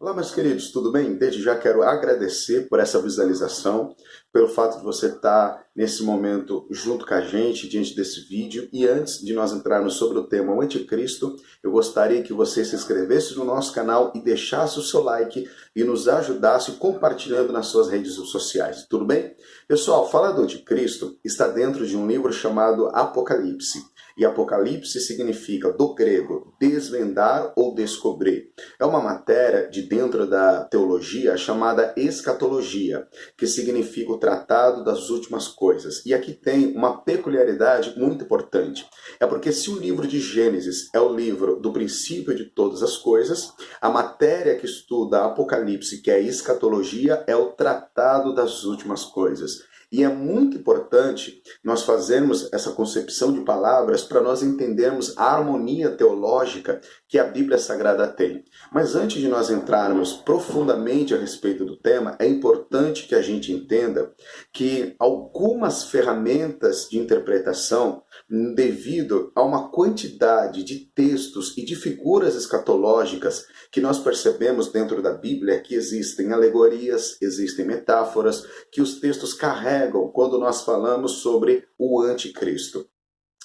Olá, meus queridos, tudo bem? Desde já quero agradecer por essa visualização, pelo fato de você estar nesse momento junto com a gente, diante desse vídeo. E antes de nós entrarmos sobre o tema o Anticristo, eu gostaria que você se inscrevesse no nosso canal e deixasse o seu like e nos ajudasse compartilhando nas suas redes sociais, tudo bem? Pessoal, falar do Anticristo está dentro de um livro chamado Apocalipse. E Apocalipse significa, do grego, desvendar ou descobrir. É uma matéria de dentro da teologia chamada escatologia, que significa o tratado das últimas coisas. E aqui tem uma peculiaridade muito importante. É porque se o livro de Gênesis é o livro do princípio de todas as coisas, a matéria que estuda Apocalipse, que é a escatologia, é o tratado das últimas coisas. E é muito importante nós fazermos essa concepção de palavras para nós entendermos a harmonia teológica que a Bíblia Sagrada tem. Mas antes de nós entrarmos profundamente a respeito do tema, é importante que a gente entenda que algumas ferramentas de interpretação, devido a uma quantidade de textos e de figuras escatológicas que nós percebemos dentro da Bíblia, que existem alegorias, existem metáforas, que os textos carregam quando nós falamos sobre o anticristo.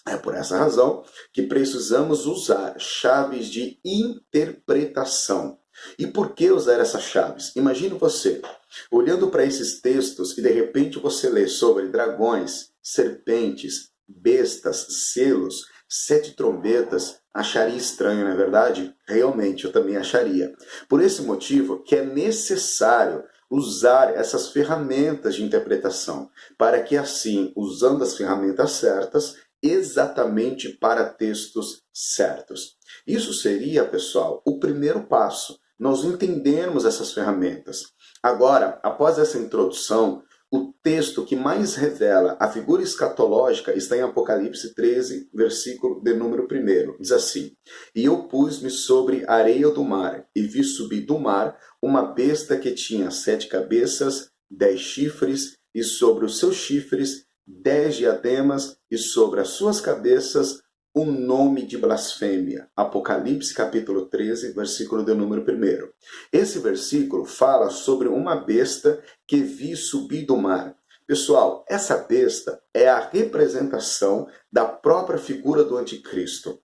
É por essa razão que precisamos usar chaves de interpretação. E por que usar essas chaves? Imagine você olhando para esses textos e de repente você lê sobre dragões, serpentes, bestas, selos, 7 trombetas. Acharia estranho, não é verdade? Realmente, eu também acharia. Por esse motivo que é necessário usar essas ferramentas de interpretação, para que assim, usando as ferramentas certas, exatamente para textos certos. Isso seria, pessoal, o primeiro passo, nós entendermos essas ferramentas. Agora, após essa introdução, o texto que mais revela a figura escatológica está em Apocalipse 13, versículo de número 1. Diz assim: E eu pus-me sobre a areia do mar, e vi subir do mar uma besta que tinha 7 cabeças, 10 chifres, e sobre os seus chifres 10 diademas, e sobre as suas cabeças um nome de blasfêmia. Apocalipse capítulo 13, versículo de número 1. Esse versículo fala sobre uma besta que vi subir do mar. Pessoal, essa besta é a representação da própria figura do anticristo,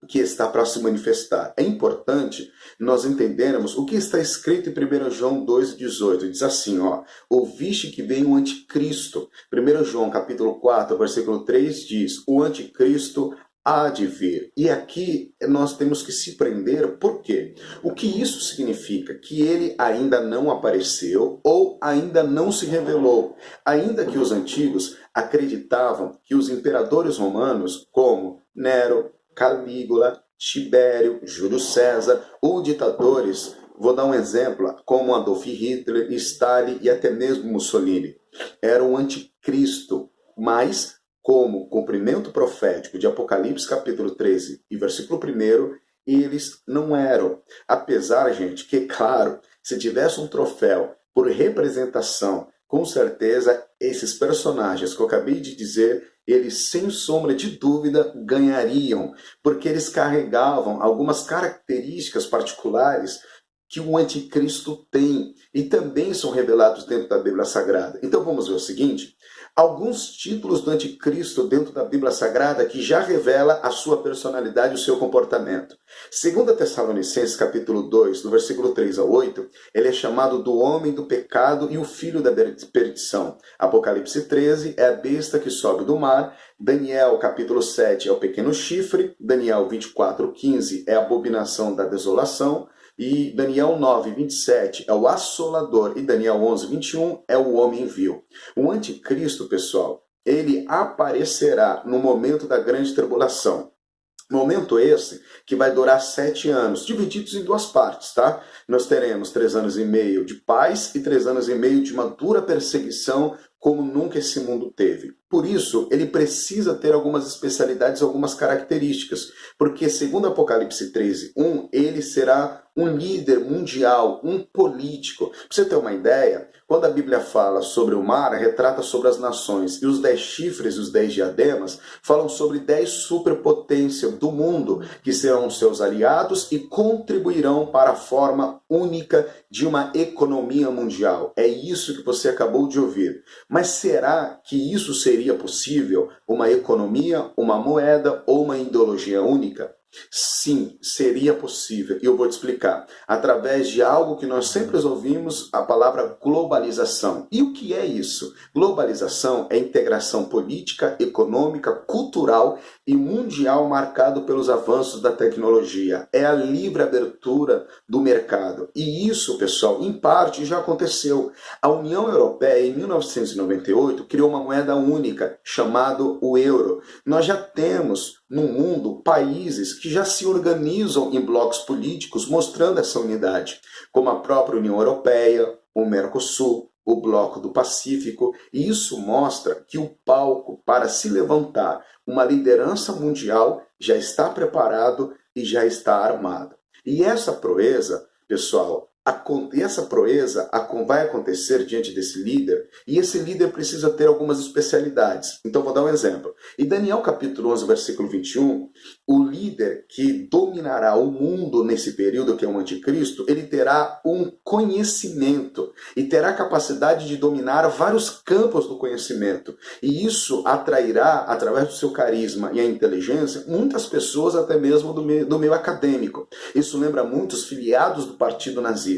que está para se manifestar. É importante nós entendermos o que está escrito em 1 João 2,18. Diz assim, ouviste que vem o anticristo. 1 João capítulo 4, versículo 3 diz, o anticristo há de vir. E aqui nós temos que se prender, por quê? O que isso significa? Que ele ainda não apareceu ou ainda não se revelou. Ainda que os antigos acreditavam que os imperadores romanos, como Nero, Calígula, Tibério, Júlio César, ou ditadores, vou dar um exemplo, como Adolf Hitler, Stalin e até mesmo Mussolini, eram o anticristo, mas como cumprimento profético de Apocalipse capítulo 13 e versículo 1, eles não eram. Apesar, gente, que claro, se tivesse um troféu por representação, com certeza esses personagens que eu acabei de dizer, eles sem sombra de dúvida ganhariam, porque eles carregavam algumas características particulares que o anticristo tem e também são revelados dentro da Bíblia Sagrada. Então vamos ver o seguinte, alguns títulos do anticristo dentro da Bíblia Sagrada que já revela a sua personalidade e o seu comportamento. 2 Tessalonicenses capítulo 2, do versículo 3 ao 8, ele é chamado do homem do pecado e o filho da perdição. Apocalipse 13 é a besta que sobe do mar. Daniel capítulo 7 é o pequeno chifre. Daniel 24:15 é a abominação da desolação. E Daniel 9:27 é o assolador, e Daniel 11:21 é o homem vil. O anticristo, pessoal, ele aparecerá no momento da grande tribulação. Momento esse que vai durar 7 anos, divididos em 2 partes, tá? Nós teremos 3 anos e meio de paz e 3 anos e meio de uma dura perseguição como nunca esse mundo teve. Por isso, ele precisa ter algumas especialidades, algumas características, porque segundo Apocalipse 13:1, ele será um líder mundial, um político. Para você ter uma ideia, quando a Bíblia fala sobre o mar, retrata sobre as nações, e os 10 chifres e os 10 diademas falam sobre 10 superpotências do mundo, que serão seus aliados e contribuirão para a forma única de uma economia mundial. É isso que você acabou de ouvir. Mas será que isso seria possível? Uma economia, uma moeda ou uma ideologia única? Sim, seria possível, e eu vou te explicar. Através de algo que nós sempre ouvimos, a palavra globalização. E o que é isso? Globalização é integração política, econômica, cultural e mundial marcado pelos avanços da tecnologia. É a livre abertura do mercado. E isso, pessoal, em parte já aconteceu. A União Europeia, em 1998, criou uma moeda única, chamada o euro. Nós já temos no mundo países que já se organizam em blocos políticos mostrando essa unidade, como a própria União Europeia, o Mercosul, o Bloco do Pacífico, e isso mostra que o palco para se levantar uma liderança mundial já está preparado e já está armado. E essa proeza, pessoal, vai acontecer diante desse líder, e esse líder precisa ter algumas especialidades. Então vou dar um exemplo. Em Daniel capítulo 11, versículo 21, o líder que dominará o mundo nesse período, que é o anticristo, ele terá um conhecimento e terá capacidade de dominar vários campos do conhecimento. E isso atrairá, através do seu carisma e a inteligência, muitas pessoas até mesmo do meio acadêmico. Isso lembra muito os filiados do partido nazista.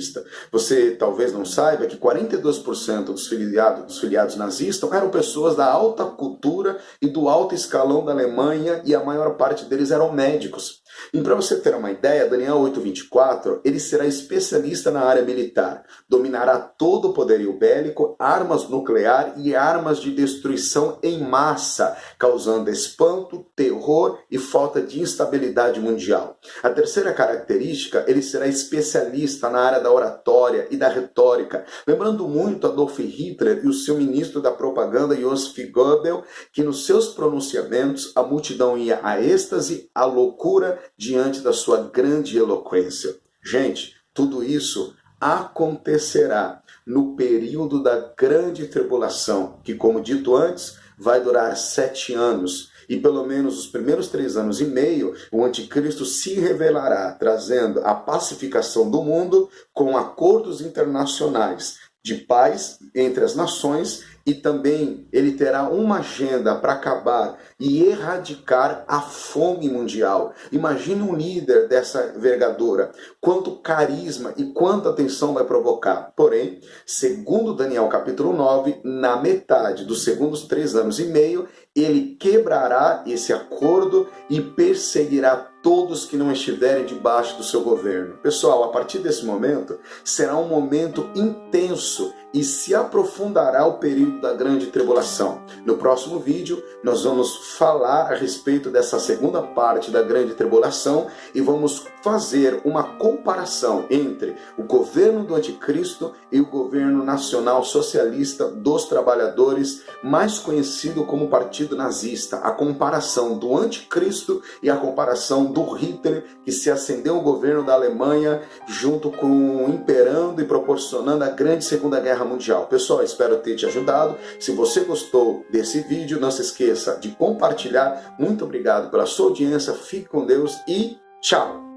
Você talvez não saiba que 42% dos filiados nazistas eram pessoas da alta cultura e do alto escalão da Alemanha, e a maior parte deles eram médicos. E para você ter uma ideia, Daniel 8:24, ele será especialista na área militar, dominará todo o poderio bélico, armas nucleares e armas de destruição em massa, causando espanto, terror e falta de instabilidade mundial. A terceira característica, ele será especialista na área da oratória e da retórica, lembrando muito Adolf Hitler e o seu ministro da propaganda, Joseph Goebbels, que nos seus pronunciamentos a multidão ia a êxtase, a loucura, diante da sua grande eloquência. Gente, tudo isso acontecerá no período da grande tribulação, que, como dito antes, vai durar 7 anos. E pelo menos os primeiros 3 anos e meio, o anticristo se revelará, trazendo a pacificação do mundo com acordos internacionais de paz entre as nações, e também ele terá uma agenda para acabar e erradicar a fome mundial. Imagine um líder dessa envergadura, quanto carisma e quanta atenção vai provocar. Porém, segundo Daniel capítulo 9, na metade dos segundos 3 anos e meio, ele quebrará esse acordo e perseguirá todos que não estiverem debaixo do seu governo. Pessoal, a partir desse momento, será um momento intenso e se aprofundará o período da grande tribulação. No próximo vídeo, nós vamos falar a respeito dessa segunda parte da grande tribulação e vamos fazer uma comparação entre o governo do anticristo e o governo nacional socialista dos trabalhadores, mais conhecido como Partido Nazista. A comparação do anticristo e a comparação do Hitler, que se ascendeu ao governo da Alemanha, junto com imperando e proporcionando a grande Segunda Guerra Mundial. Pessoal, espero ter te ajudado. Se você gostou desse vídeo, não se esqueça de compartilhar. Muito obrigado pela sua audiência, fique com Deus e tchau!